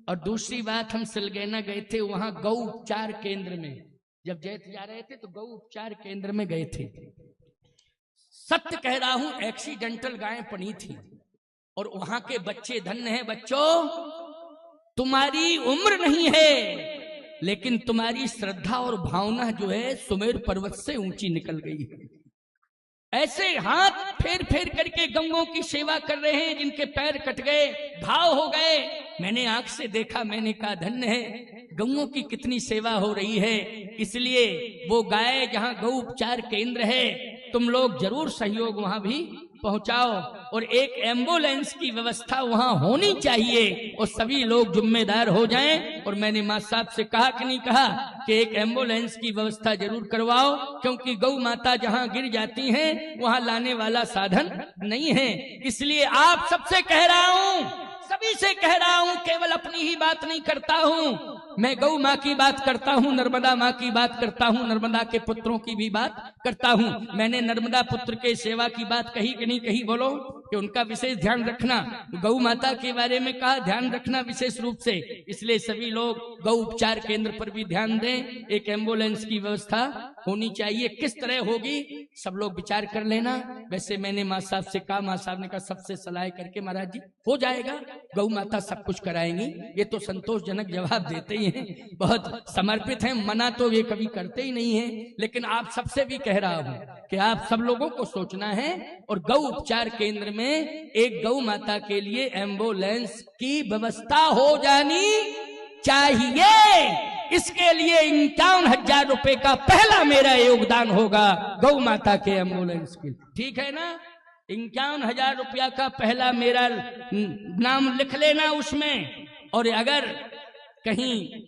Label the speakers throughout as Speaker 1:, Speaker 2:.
Speaker 1: और दूसरी बात, हम सिलगैना गए थे, वहां गौ उपचार केंद्र में जब जैत जा रहे थे तो गौ उपचार केंद्र में गए थे। सत्य कह रहा हूं, एक्सीडेंटल गायें पड़ी थी और वहां के बच्चे धन्य हैं। बच्चों, तुम्हारी उम्र नहीं है, लेकिन तुम्हारी श्रद्धा और भावना जो है सुमेर पर्वत से ऊंची निकल गई है। ऐसे हाथ फेर फेर करके गंगों की सेवा कर रहे हैं जिनके पैर कट गए, घाव हो गए। मैंने आंख से देखा, मैंने कहा धन्य है, गंगों की कितनी सेवा हो रही है। इसलिए वो गाय जहां गौ उपचार केंद्र है, तुम लोग जरूर सहयोग वहां भी पहुंचाओ और एक एम्बुलेंस की व्यवस्था वहां होनी चाहिए और सभी लोग जिम्मेदार हो जाएं। और मैंने मां साहब से कहा कि नहीं कहा कि एक एम्बुलेंस की व्यवस्था जरूर करवाओ, क्योंकि गौ माता जहां गिर जाती हैं वहां लाने वाला साधन नहीं है। इसलिए आप सबसे कह रहा हूं, सभी से कह रहा हूं, केवल अपनी ही बात नहीं करता हूं, मैं गौ माँ की बात करता हूं, नर्मदा माँ की बात करता हूं, नर्मदा के पुत्रों की भी बात करता हूं। मैंने नर्मदा पुत्र के सेवा की बात कही कि नहीं कही, बोलो, कि उनका विशेष ध्यान रखना। गौ माता के बारे में कहा ध्यान रखना विशेष रूप से। इसलिए सभी लोग गौ उपचार केंद्र पर भी ध्यान दें। एक एम्बुलेंस की व्यवस्था होनी चाहिए, किस तरह होगी सब लोग विचार कर लेना। वैसे मैंने माँ साहब से कहा, माँ साहब ने कहा सबसे सलाह करके महाराज जी हो जाएगा, गौ माता सब कुछ कराएंगी। ये तो संतोषजनक जवाब देते ही हैं, बहुत समर्पित हैं, मना तो ये कभी करते ही नहीं है। लेकिन आप सबसे भी कह रहा हूं कि आप सब लोगों को सोचना है और गौ उपचार केंद्र में एक गौ माता के लिए एम्बुलेंस की व्यवस्था हो जानी चाहिए। इसके लिए 51,000 रुपए का पहला मेरा योगदान होगा गौ माता के एम्बुलेंस के, ठीक है ना। 51,000 रुपया का पहला मेरा नाम लिख लेना उसमें। और अगर कहीं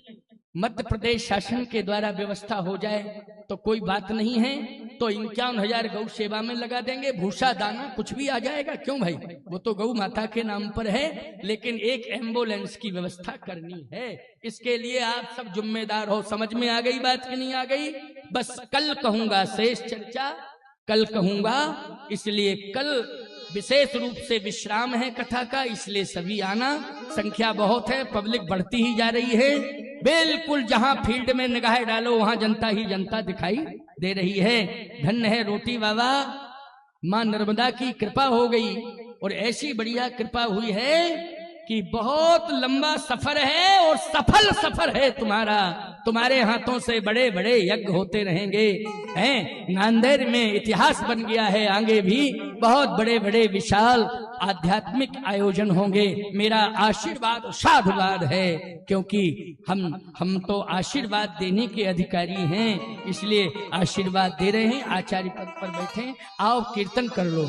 Speaker 1: मध्य प्रदेश शासन के द्वारा व्यवस्था हो जाए तो कोई बात नहीं है, तो 51,000 गौ सेवा में लगा देंगे। भूसा दाना कुछ भी आ जाएगा, क्यों भाई, वो तो गौ माता के नाम पर है। लेकिन एक एम्बुलेंस की व्यवस्था करनी है, इसके लिए आप सब जिम्मेदार हो। समझ में आ गई बात कि नहीं आ गई? बस कल कहूंगा शेष चर्चा, कल कहूंगा। इसलिए कल विशेष रूप से विश्राम है कथा का, इसलिए सभी आना। संख्या बहुत है, पब्लिक बढ़ती ही जा रही है। बिल्कुल जहां फील्ड में निगाह डालो वहां जनता ही जनता दिखाई दे रही है। धन्य है रोटी बाबा, मां नर्मदा की कृपा हो गई और ऐसी बढ़िया कृपा हुई है कि बहुत लंबा सफर है और सफल सफर है तुम्हारा। तुम्हारे हाथों से बड़े बड़े यज्ञ होते रहेंगे हैं। नांदेड़ में इतिहास बन गया है, आगे भी बहुत बड़े बड़े विशाल आध्यात्मिक आयोजन होंगे। मेरा आशीर्वाद साधुवाद है, क्योंकि हम तो आशीर्वाद देने के अधिकारी हैं, इसलिए आशीर्वाद दे रहे हैं। आचार्य पद पर बैठे, आओ कीर्तन कर लो।